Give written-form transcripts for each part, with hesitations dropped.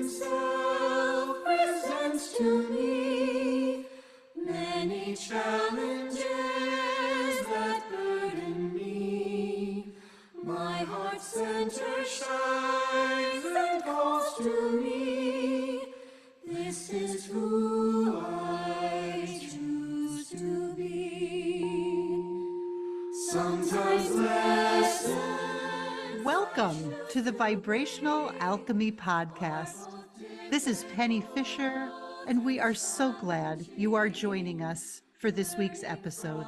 himself presents to me many challenges that burden me. My heart center shines and calls to me. This is who I choose to be. Sometimes lessons. Welcome to the Vibrational Alchemy Podcast. This is Penny Fisher, and we are so glad you are joining us for this week's episode.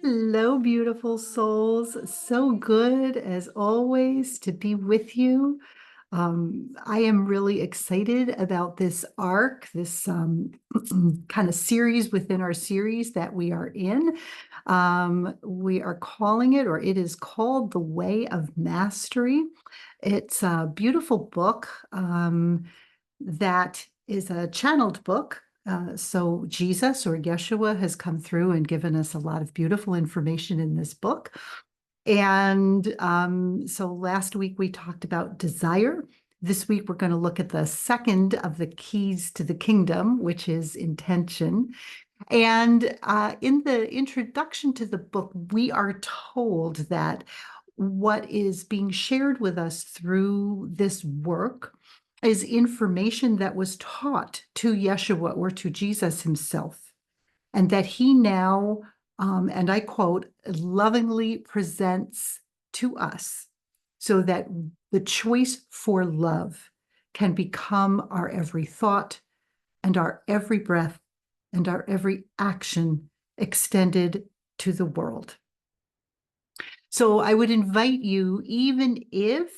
Hello, beautiful souls. So good, as always, to be with you. I am really excited about this arc, this kind of series within our series that we are in. We are calling it, or it is called, The Way of Mastery. It's a beautiful book that is a channeled book. So Jesus, or Yeshua, has come through and given us a lot of beautiful information in this book. And so last week we talked about desire. This week we're going to look at the second of the keys to the kingdom, which is intention. And in the introduction to the book, we are told that what is being shared with us through this work is information that was taught to Yeshua, or to Jesus himself, and that he now, and I quote, lovingly presents to us so that the choice for love can become our every thought and our every breath and our every action extended to the world. So I would invite you, even if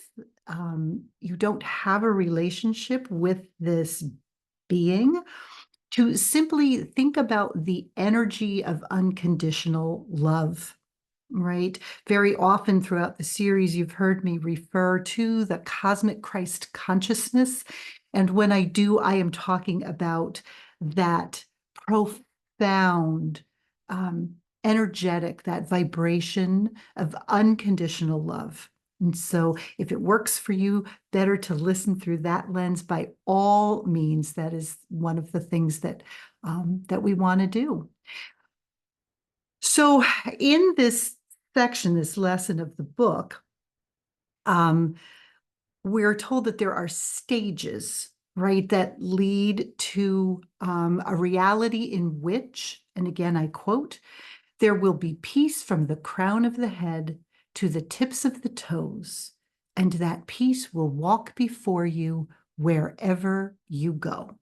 you don't have a relationship with this being, to simply think about the energy of unconditional love, right? Very often throughout the series, you've heard me refer to the cosmic Christ consciousness. And when I do, I am talking about that profound, energetic, that vibration of unconditional love. And so if it works for you, better to listen through that lens. By all means, that is one of the things that we want to do. So in this section, this lesson of the book, we're told that there are stages, right, that lead to a reality in which, and again, I quote, there will be peace from the crown of the head to the tips of the toes, and that peace will walk before you wherever you go.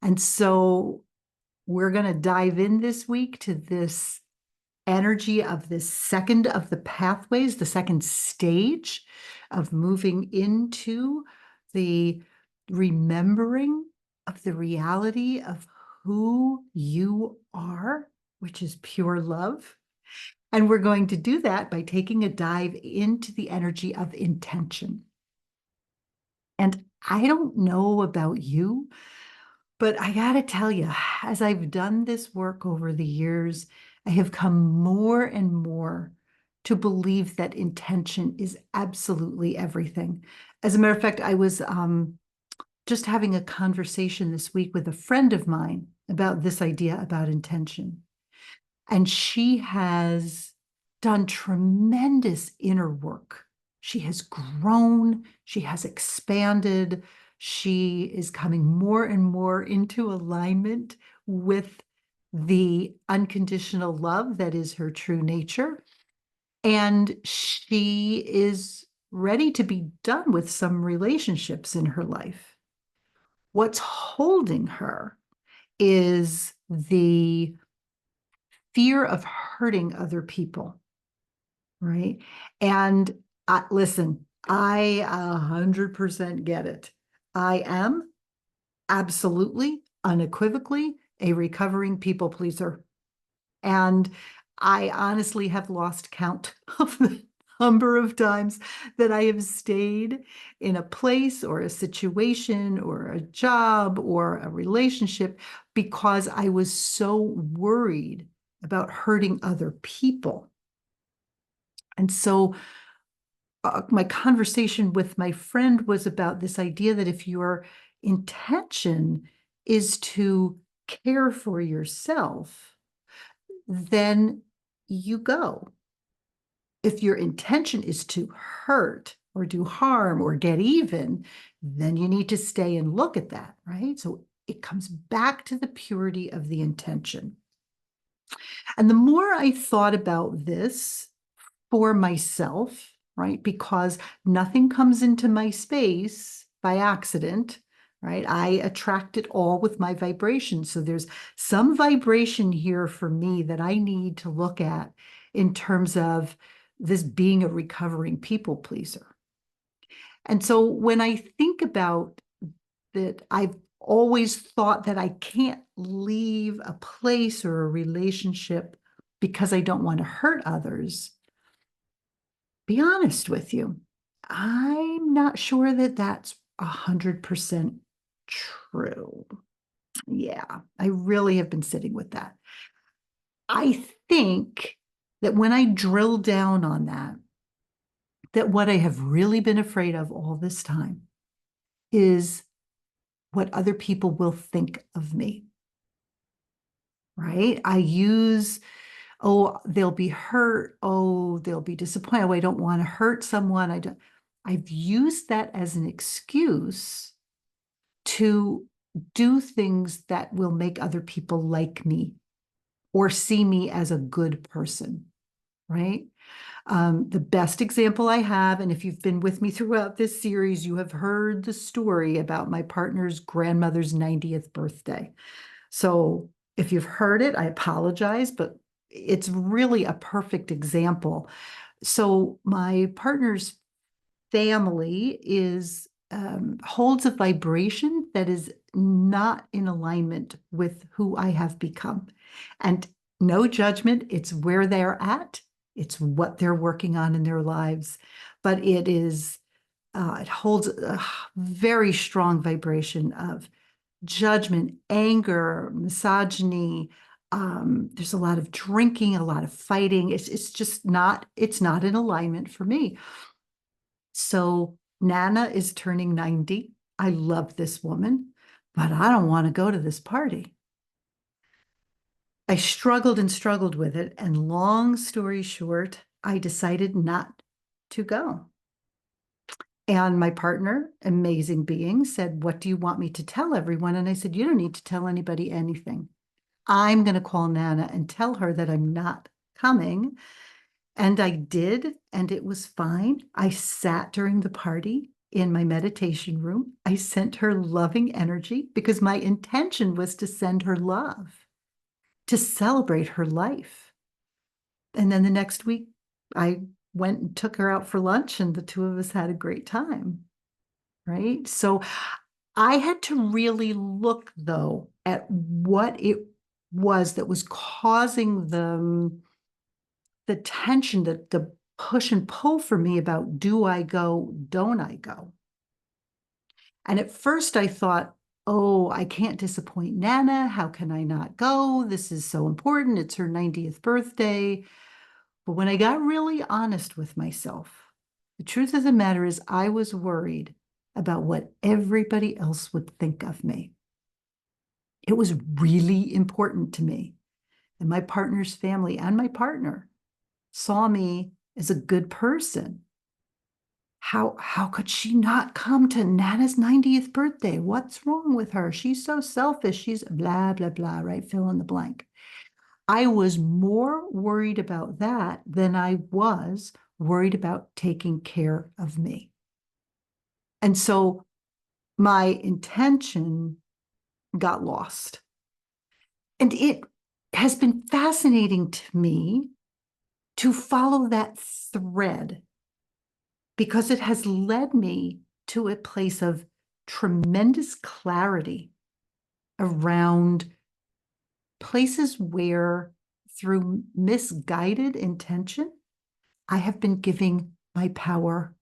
And so we're going to dive in this week to this energy of this second of the pathways, the second stage of moving into the remembering of the reality of who you are, which is pure love. And we're going to do that by taking a dive into the energy of intention. And I don't know about you, but I got to tell you, as I've done this work over the years, I have come more and more to believe that intention is absolutely everything. As a matter of fact, I was just having a conversation this week with a friend of mine about this idea about intention. And she has done tremendous inner work. She has grown, she has expanded, she is coming more and more into alignment with the unconditional love that is her true nature. And she is ready to be done with some relationships in her life. What's holding her is the fear of hurting other people, right? And listen, I 100% get it. I am absolutely, unequivocally a recovering people pleaser. And I honestly have lost count of the number of times that I have stayed in a place or a situation or a job or a relationship because I was so worried about hurting other people. And so my conversation with my friend was about this idea that if your intention is to care for yourself, then you go. If your intention is to hurt or do harm or get even, then you need to stay and look at that, right? So it comes back to the purity of the intention. And the more I thought about this for myself, right, because nothing comes into my space by accident, right? I attract it all with my vibration. So there's some vibration here for me that I need to look at in terms of this being a recovering people pleaser. And so when I think about that, I've always thought that I can't leave a place or a relationship because I don't want to hurt others. Be honest with you, I'm not sure that that's 100% true. Yeah, I really have been sitting with that. I think that when I drill down on that, that what I have really been afraid of all this time is what other people will think of me, right? I use, oh, they'll be hurt. Oh, they'll be disappointed. Oh, I don't want to hurt someone. I've used that as an excuse to do things that will make other people like me or see me as a good person, right? The best example I have, and if you've been with me throughout this series, you have heard the story about my partner's grandmother's 90th birthday. So if you've heard it, I apologize, but it's really a perfect example. So my partner's family is holds a vibration that is not in alignment with who I have become. And no judgment, it's where they're at, it's what they're working on in their lives. But it holds a very strong vibration of judgment, anger, misogyny. There's a lot of drinking, a lot of fighting. It's just not, it's not in alignment for me. So Nana is turning 90. I love this woman, but I don't want to go to this party. I struggled and struggled with it. And long story short, I decided not to go. And my partner, amazing being, said, "What do you want me to tell everyone?" And I said, "You don't need to tell anybody anything. I'm going to call Nana and tell her that I'm not coming." And I did, and it was fine. I sat during the party in my meditation room. I sent her loving energy because my intention was to send her love, to celebrate her life. And then the next week, I went and took her out for lunch, and the two of us had a great time, right? So I had to really look, though, at what it was that was causing the tension, the push and pull for me about, do I go, don't I go? And at first I thought, oh, I can't disappoint Nana. How can I not go? This is so important. It's her 90th birthday. But when I got really honest with myself, the truth of the matter is I was worried about what everybody else would think of me. It was really important to me. And my partner's family and my partner saw me as a good person. How could she not come to Nana's 90th birthday? What's wrong with her? She's so selfish. She's blah, blah, blah, right? Fill in the blank. I was more worried about that than I was worried about taking care of me. And so my intention got lost. And it has been fascinating to me to follow that thread because it has led me to a place of tremendous clarity around places where, through misguided intention, I have been giving my power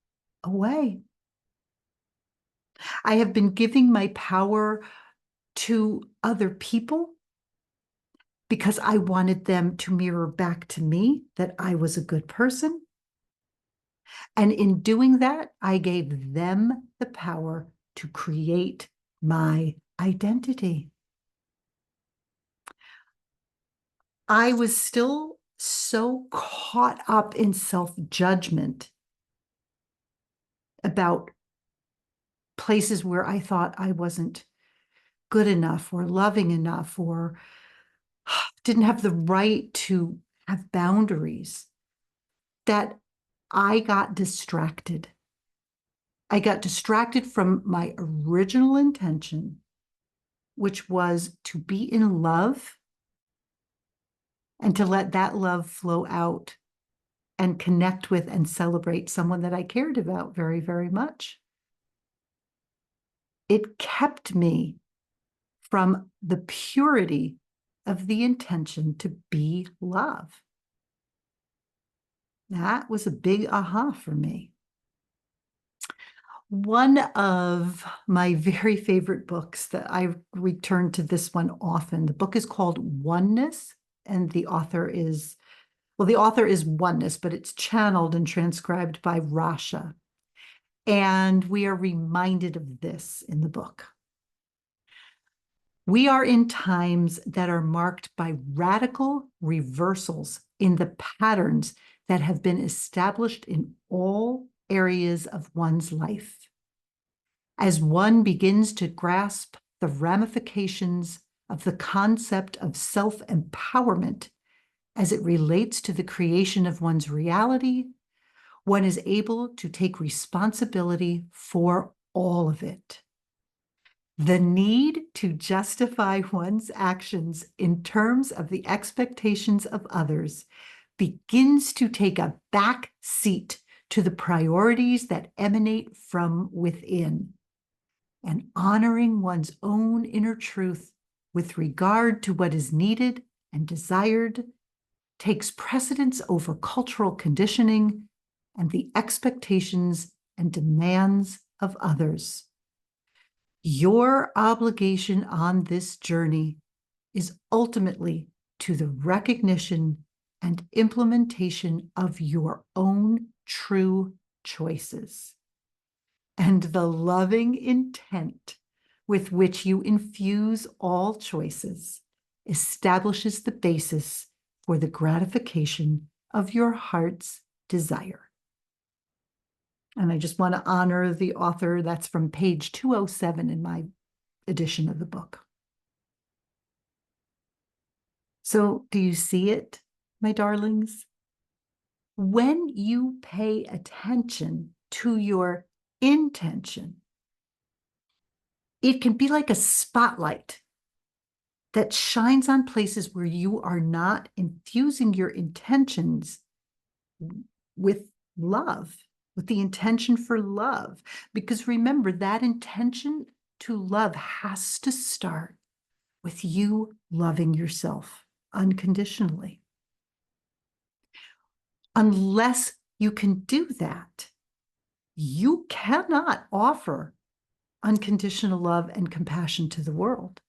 away. I have been giving my power to other people because I wanted them to mirror back to me that I was a good person. And in doing that, I gave them the power to create my identity. I was still so caught up in self-judgment about places where I thought I wasn't good enough or loving enough or didn't have the right to have boundaries that I got distracted. I got distracted from my original intention, which was to be in love and to let that love flow out and connect with and celebrate someone that I cared about very, very much. It kept me from the purity of the intention to be love. That was a big aha for me. One of my very favorite books that I return to this one often, the book is called Oneness, and the author is Oneness, but it's channeled and transcribed by Rasha. And we are reminded of this in the book. We are in times that are marked by radical reversals in the patterns that have been established in all areas of one's life. As one begins to grasp the ramifications of the concept of self-empowerment as it relates to the creation of one's reality, one is able to take responsibility for all of it. The need to justify one's actions in terms of the expectations of others begins to take a back seat to the priorities that emanate from within. And honoring one's own inner truth with regard to what is needed and desired takes precedence over cultural conditioning and the expectations and demands of others. Your obligation on this journey is ultimately to the recognition and implementation of your own true choices and the loving intent with which you infuse all choices establishes the basis for the gratification of your heart's desire. And I just want to honor the author. That's from page 207 in my edition of the book. So do you see it, my darlings? When you pay attention to your intention, it can be like a spotlight that shines on places where you are not infusing your intentions with love, with the intention for love. Because remember, that intention to love has to start with you loving yourself unconditionally. Unless you can do that, you cannot offer unconditional love and compassion to the world.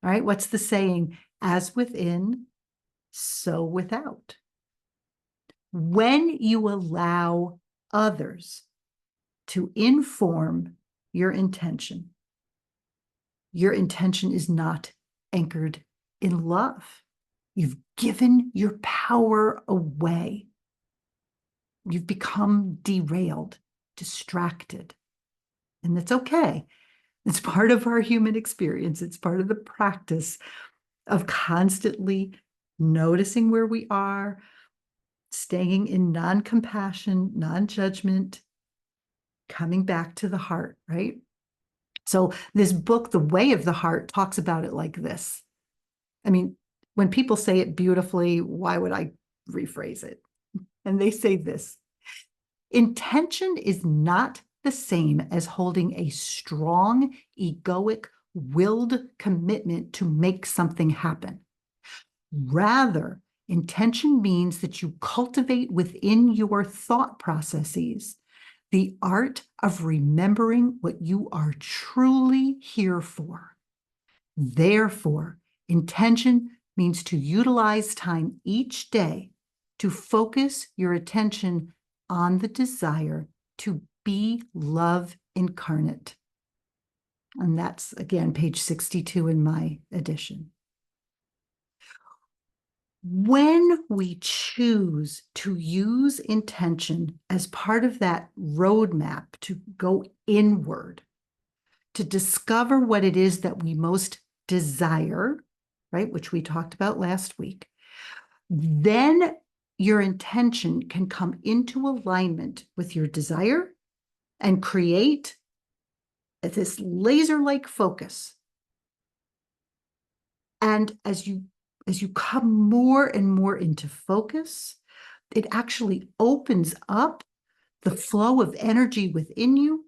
All right, what's the saying? As within, so without. When you allow others to inform your intention is not anchored in love. You've given your power away. You've become derailed, distracted. And that's okay. It's part of our human experience. It's part of the practice of constantly noticing where we are, staying in non-compassion, non-judgment, coming back to the heart, right? So this book, The Way of the Heart, talks about it like this. I mean, when people say it beautifully, why would I rephrase it? And they say this: intention is not the same as holding a strong, egoic, willed commitment to make something happen. Rather, intention means that you cultivate within your thought processes the art of remembering what you are truly here for. Therefore, intention means to utilize time each day to focus your attention on the desire to be love incarnate. And that's, again, page 62 in my edition. When we choose to use intention as part of that roadmap to go inward, to discover what it is that we most desire, right, which we talked about last week, then your intention can come into alignment with your desire and create this laser-like focus. And as you come more and more into focus, it actually opens up the flow of energy within you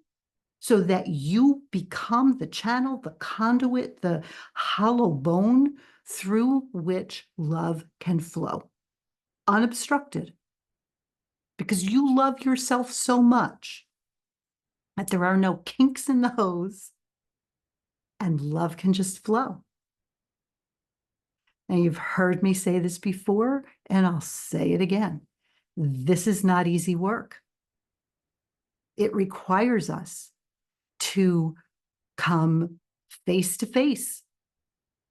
so that you become the channel, the conduit, the hollow bone through which love can flow, unobstructed. Because you love yourself so much that there are no kinks in the hose and love can just flow. And you've heard me say this before, and I'll say it again. This is not easy work. It requires us to come face to face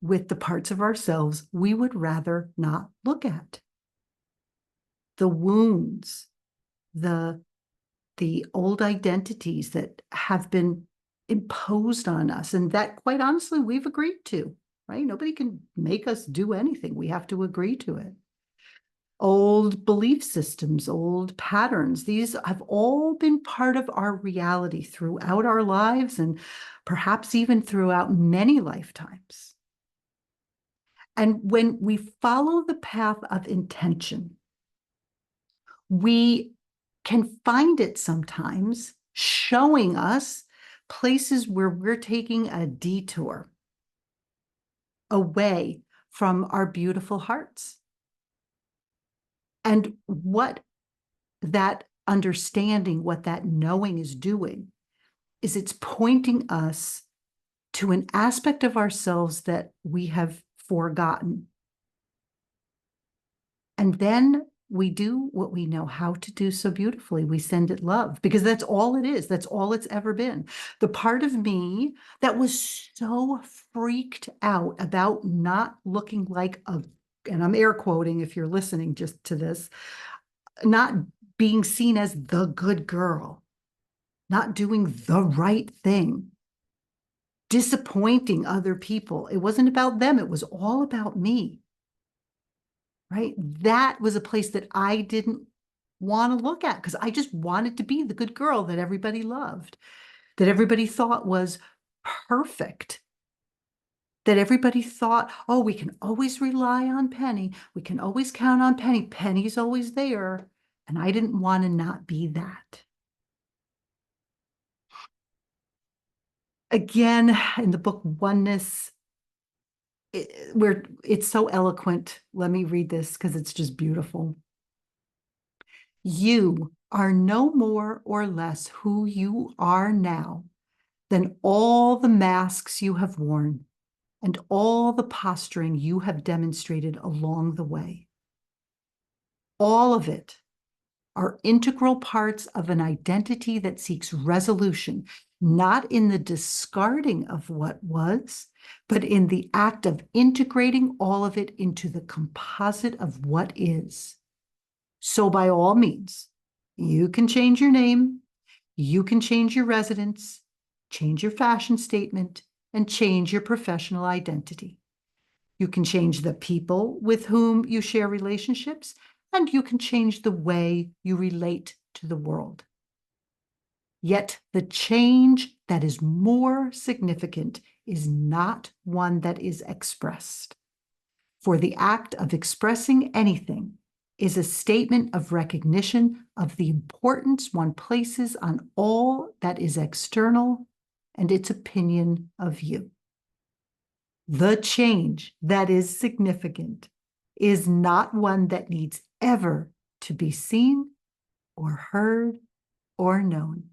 with the parts of ourselves we would rather not look at. The wounds, the old identities that have been imposed on us, and that, quite honestly, we've agreed to, right? Nobody can make us do anything. We have to agree to it. Old belief systems, old patterns, these have all been part of our reality throughout our lives and perhaps even throughout many lifetimes. And when we follow the path of intention, we can find it sometimes showing us places where we're taking a detour away from our beautiful hearts. And what that understanding, what that knowing is doing, is it's pointing us to an aspect of ourselves that we have forgotten. And then we do what we know how to do so beautifully. We send it love, because that's all it is. That's all it's ever been. The part of me that was so freaked out about not looking like a, and I'm air quoting if you're listening just to this, not being seen as the good girl, not doing the right thing, disappointing other people. It wasn't about them. It was all about me. Right? That was a place that I didn't want to look at because I just wanted to be the good girl that everybody loved, that everybody thought was perfect, that everybody thought, oh, we can always rely on Penny. We can always count on Penny. Penny's always there. And I didn't want to not be that. Again, in the book Oneness, where it's so eloquent. Let me read this because it's just beautiful. You are no more or less who you are now than all the masks you have worn and all the posturing you have demonstrated along the way. All of it are integral parts of an identity that seeks resolution, not in the discarding of what was, but in the act of integrating all of it into the composite of what is. So by all means, you can change your name, you can change your residence, change your fashion statement, and change your professional identity. You can change the people with whom you share relationships, and you can change the way you relate to the world. Yet the change that is more significant is not one that is expressed. For the act of expressing anything is a statement of recognition of the importance one places on all that is external and its opinion of you. The change that is significant is not one that needs ever to be seen or heard or known,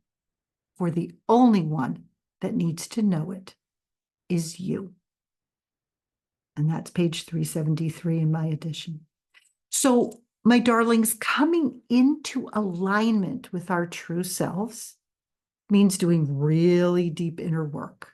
for the only one that needs to know it is you. And that's page 373 in my edition. So My darlings, coming into alignment with our true selves means doing really deep inner work.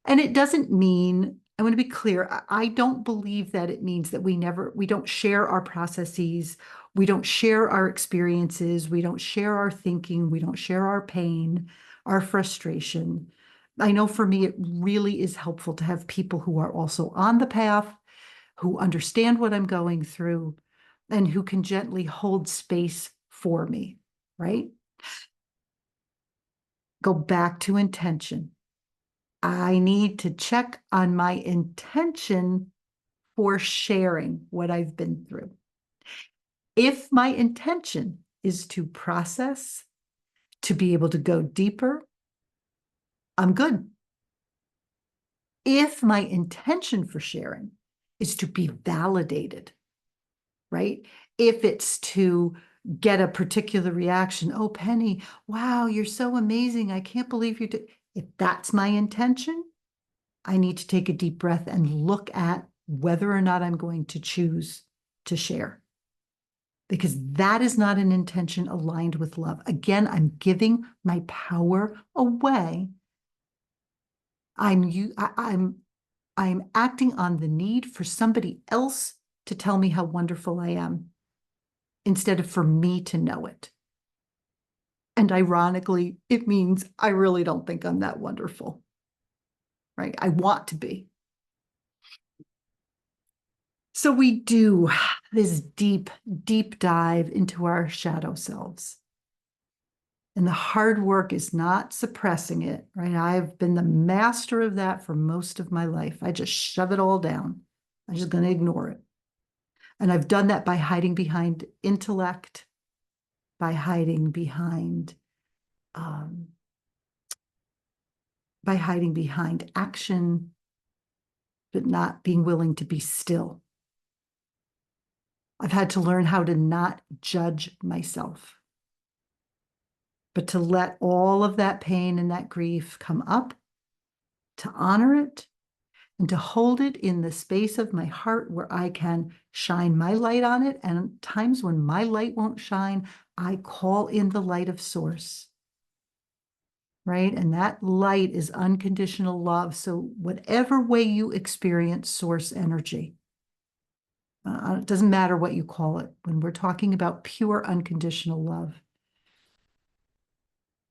And it doesn't mean, I want to be clear, I don't believe that it means that we don't share our processes, we don't share our experiences, we don't share our thinking, we don't share our pain, our frustration. I know for me, it really is helpful to have people who are also on the path, who understand what I'm going through, and who can gently hold space for me, right? Go back to intention. I need to check on my intention for sharing what I've been through. If my intention is to process, to be able to go deeper, I'm good. If my intention for sharing is to be validated, right? If it's to get a particular reaction, oh, Penny, wow, you're so amazing. I can't believe you did. If that's my intention, I need to take a deep breath and look at whether or not I'm going to choose to share. Because that is not an intention aligned with love. Again, I'm giving my power away. I'm acting on the need for somebody else to tell me how wonderful I am instead of for me to know it. And ironically, it means I really don't think I'm that wonderful, right? I want to be. So we do this deep, deep dive into our shadow selves. And the hard work is not suppressing it, right? I've been the master of that for most of my life. I just shove it all down. I'm just going to ignore it. And I've done that by hiding behind intellect, by hiding behind um, action, but not being willing to be still. I've had to learn how to not judge myself, but to let all of that pain and that grief come up, to honor it, and to hold it in the space of my heart where I can shine my light on it. And times when my light won't shine, I call in the light of source, right? And that light is unconditional love. So whatever way you experience source energy, it doesn't matter what you call it. When we're talking about pure unconditional love,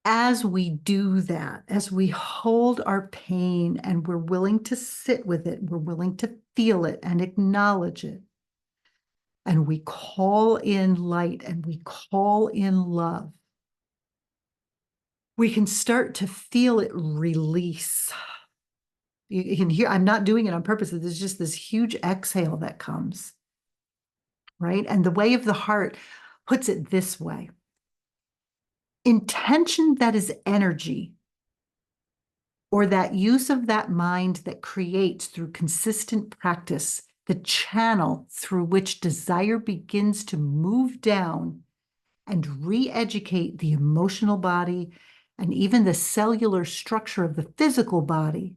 as we do that, as we hold our pain and we're willing to sit with it, we're willing to feel it and acknowledge it, and we call in light and we call in love, we can start to feel it release. You can hear, I'm not doing it on purpose. There's just this huge exhale that comes, right? And the way of the heart puts it this way: intention that is energy, or that use of that mind that creates through consistent practice the channel through which desire begins to move down and re-educate the emotional body and even the cellular structure of the physical body,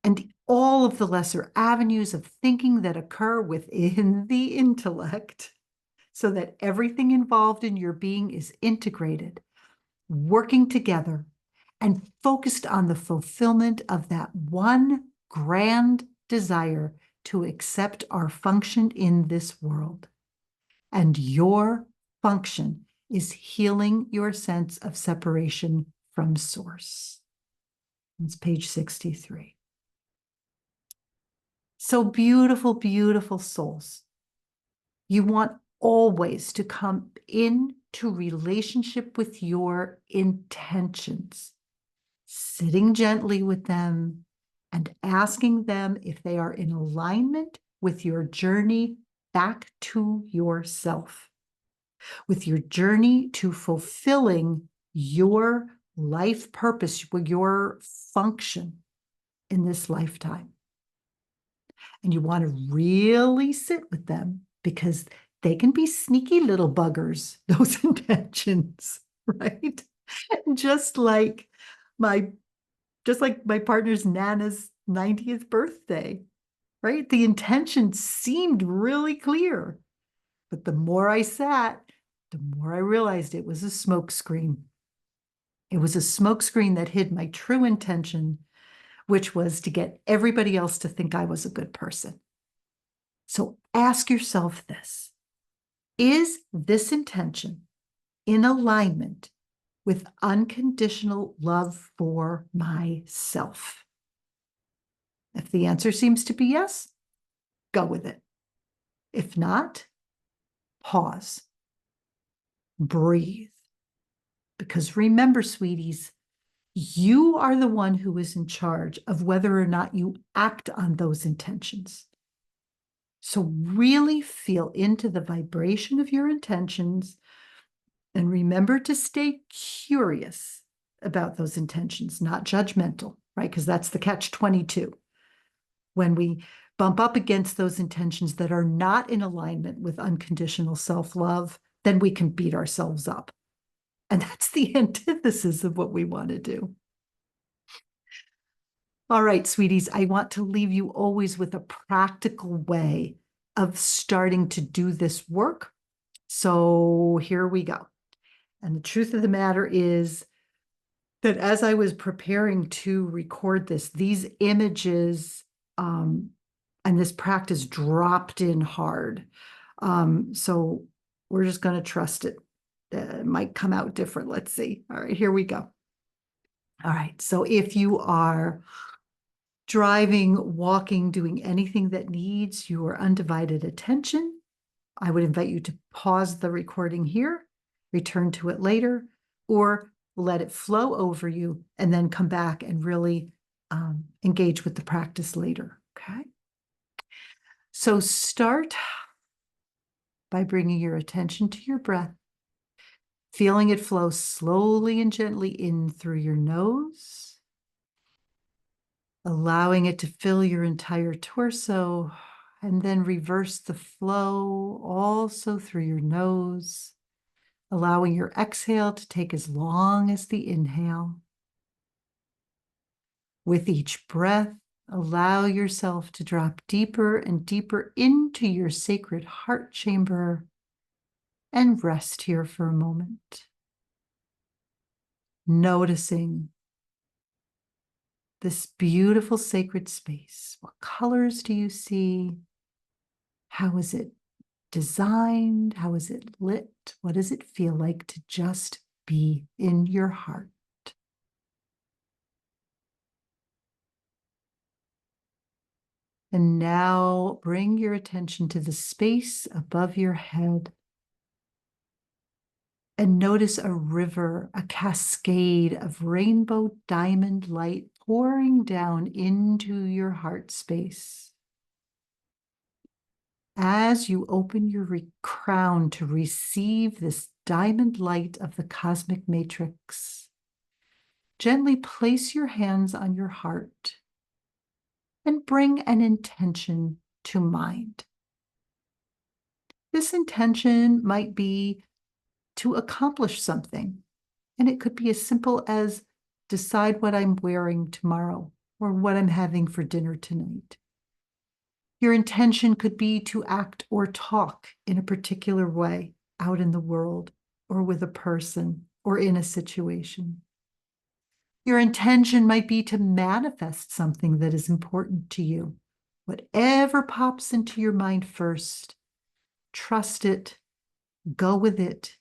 and all of the lesser avenues of thinking that occur within the intellect, so that everything involved in your being is integrated, working together, and focused on the fulfillment of that one grand desire to accept our function in this world. And your function is healing your sense of separation from source. It's page 63. So beautiful, beautiful souls. You want always to come into relationship with your intentions, sitting gently with them and asking them if they are in alignment with your journey back to yourself, with your journey to fulfilling your life purpose, your function in this lifetime. And you want to really sit with them because they can be sneaky little buggers, those intentions, right? Just like my partner's Nana's 90th birthday, right? The intention seemed really clear. But the more I sat, the more I realized it was a smokescreen. It was a smokescreen that hid my true intention, which was to get everybody else to think I was a good person. So ask yourself this: is this intention in alignment with unconditional love for myself? If the answer seems to be yes, go with it. If not, pause, breathe. Because remember, sweeties, you are the one who is in charge of whether or not you act on those intentions. So really feel into the vibration of your intentions and remember to stay curious about those intentions, not judgmental, right? Because that's the catch-22. When we bump up against those intentions that are not in alignment with unconditional self-love, then we can beat ourselves up. And that's the antithesis of what we want to do. All right, sweeties, I want to leave you always with a practical way of starting to do this work. So here we go. And the truth of the matter is that as I was preparing to record this, these images and this practice dropped in hard. So we're just going to trust it. It might come out different. Let's see. All right, here we go. All right. So if you are driving, walking, doing anything that needs your undivided attention, I would invite you to pause the recording here, return to it later, or let it flow over you and then come back and really engage with the practice later, okay? So start by bringing your attention to your breath, feeling it flow slowly and gently in through your nose, allowing it to fill your entire torso, and then reverse the flow also through your nose, allowing your exhale to take as long as the inhale. With each breath, allow yourself to drop deeper and deeper into your sacred heart chamber and rest here for a moment, noticing this beautiful sacred space. What colors do you see? How is it designed? How is it lit? What does it feel like to just be in your heart? And now bring your attention to the space above your head and notice a river, a cascade of rainbow diamond light pouring down into your heart space. As you open your crown to receive this diamond light of the cosmic matrix, gently place your hands on your heart and bring an intention to mind. This intention might be to accomplish something, and it could be as simple as decide what I'm wearing tomorrow or what I'm having for dinner tonight. Your intention could be to act or talk in a particular way out in the world or with a person or in a situation. Your intention might be to manifest something that is important to you. Whatever pops into your mind first, trust it, go with it,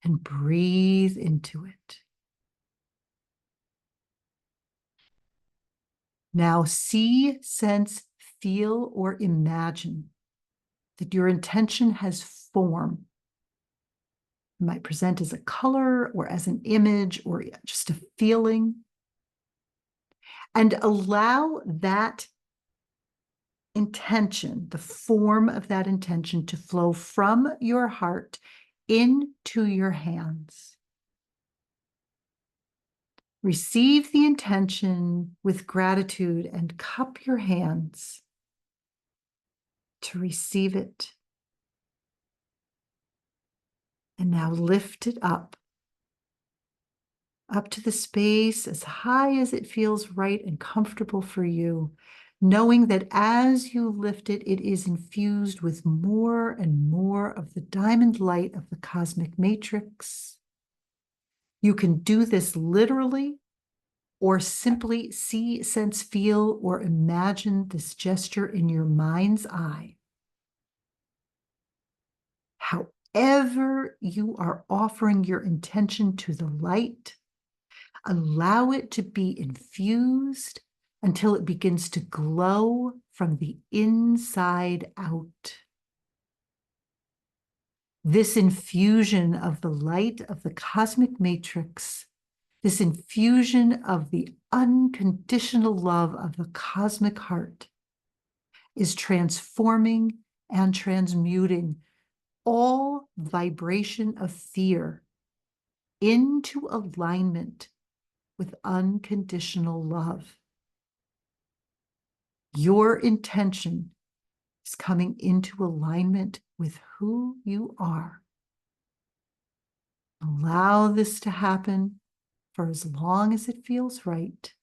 and breathe into it. Now see, sense, feel, or imagine that your intention has form. It might present as a color or as an image or just a feeling. And allow that intention, the form of that intention, to flow from your heart into your hands. Receive the intention with gratitude and cup your hands to receive it. And now lift it up to the space as high as it feels right and comfortable for you. knowing that as you lift it, it is infused with more and more of the diamond light of the cosmic matrix. You can do this literally or simply see, sense, feel, or imagine this gesture in your mind's eye. However you are offering your intention to the light, allow it to be infused until it begins to glow from the inside out. This infusion of the light of the cosmic matrix, this infusion of the unconditional love of the cosmic heart, is transforming and transmuting all vibration of fear into alignment with unconditional love. Your intention is coming into alignment with who you are. Allow this to happen for as long as it feels right.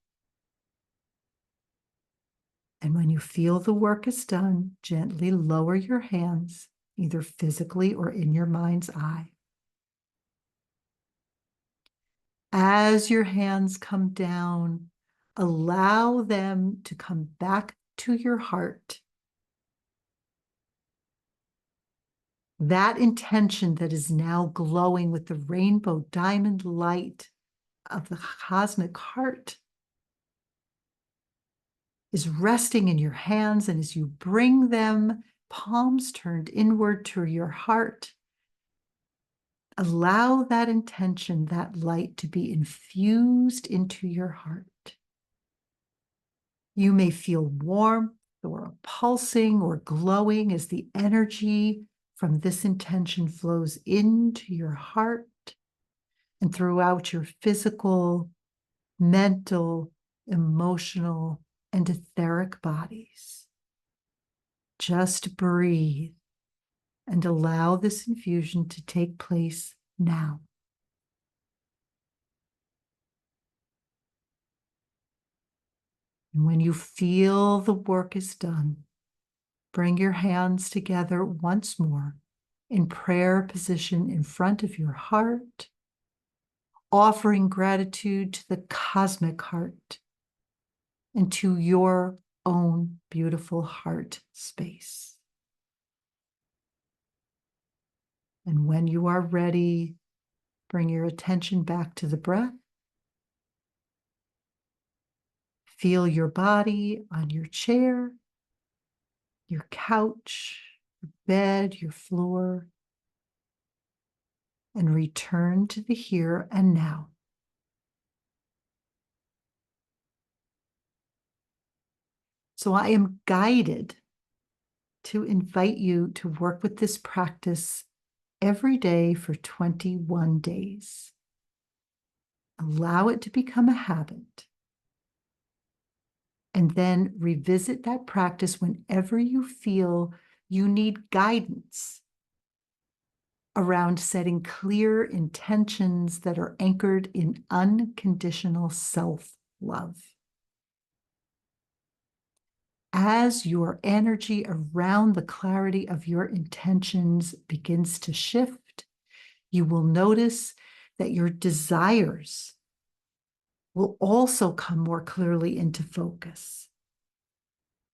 And when you feel the work is done, gently lower your hands, either physically or in your mind's eye. As your hands come down, allow them to come back to your heart. That intention that is now glowing with the rainbow diamond light of the cosmic heart is resting in your hands, and as you bring them, palms turned inward to your heart, allow that intention, that light, to be infused into your heart. You may feel warmth or a pulsing or glowing as the energy from this intention flows into your heart and throughout your physical, mental, emotional, and etheric bodies. Just breathe and allow this infusion to take place now. And when you feel the work is done, bring your hands together once more in prayer position in front of your heart, offering gratitude to the cosmic heart and to your own beautiful heart space. And when you are ready, bring your attention back to the breath. Feel your body on your chair, your couch, your bed, your floor, and return to the here and now. So I am guided to invite you to work with this practice every day for 21 days. Allow it to become a habit. And then revisit that practice whenever you feel you need guidance around setting clear intentions that are anchored in unconditional self-love. As your energy around the clarity of your intentions begins to shift, you will notice that your desires will also come more clearly into focus.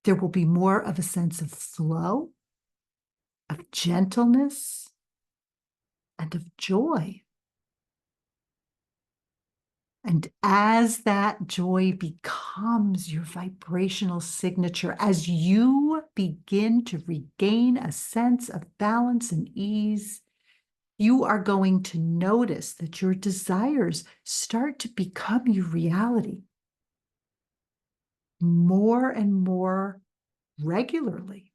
There will be more of a sense of flow, of gentleness, and of joy. And as that joy becomes your vibrational signature, as you begin to regain a sense of balance and ease, you are going to notice that your desires start to become your reality more and more regularly.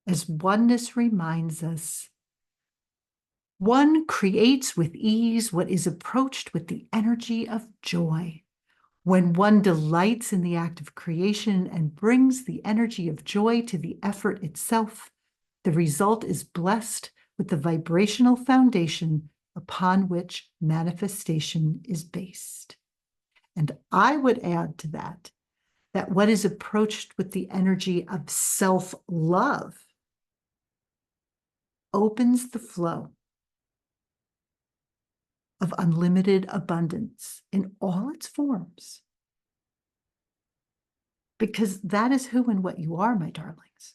As oneness reminds us, one creates with ease what is approached with the energy of joy. When one delights in the act of creation and brings the energy of joy to the effort itself, the result is blessed with the vibrational foundation upon which manifestation is based. And I would add to that, that what is approached with the energy of self-love opens the flow of unlimited abundance in all its forms. Because that is who and what you are, my darlings.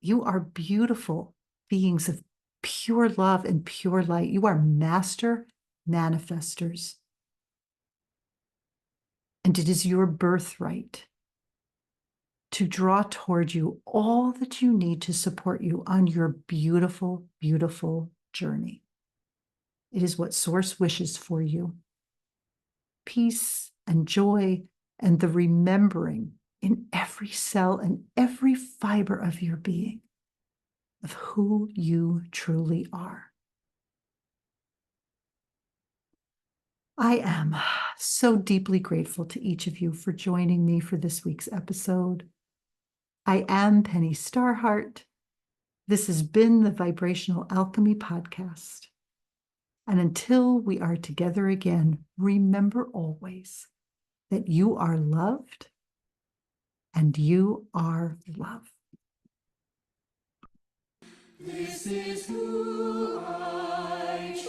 You are beautiful beings of pure love and pure light. You are master manifestors. And it is your birthright to draw toward you all that you need to support you on your beautiful, beautiful journey. It is what Source wishes for you. Peace and joy and the remembering in every cell and every fiber of your being of who you truly are. I am so deeply grateful to each of you for joining me for this week's episode. I am Penny Starhart. This has been the Vibrational Alchemy Podcast. And until we are together again, remember always that you are loved and you are love. This is who I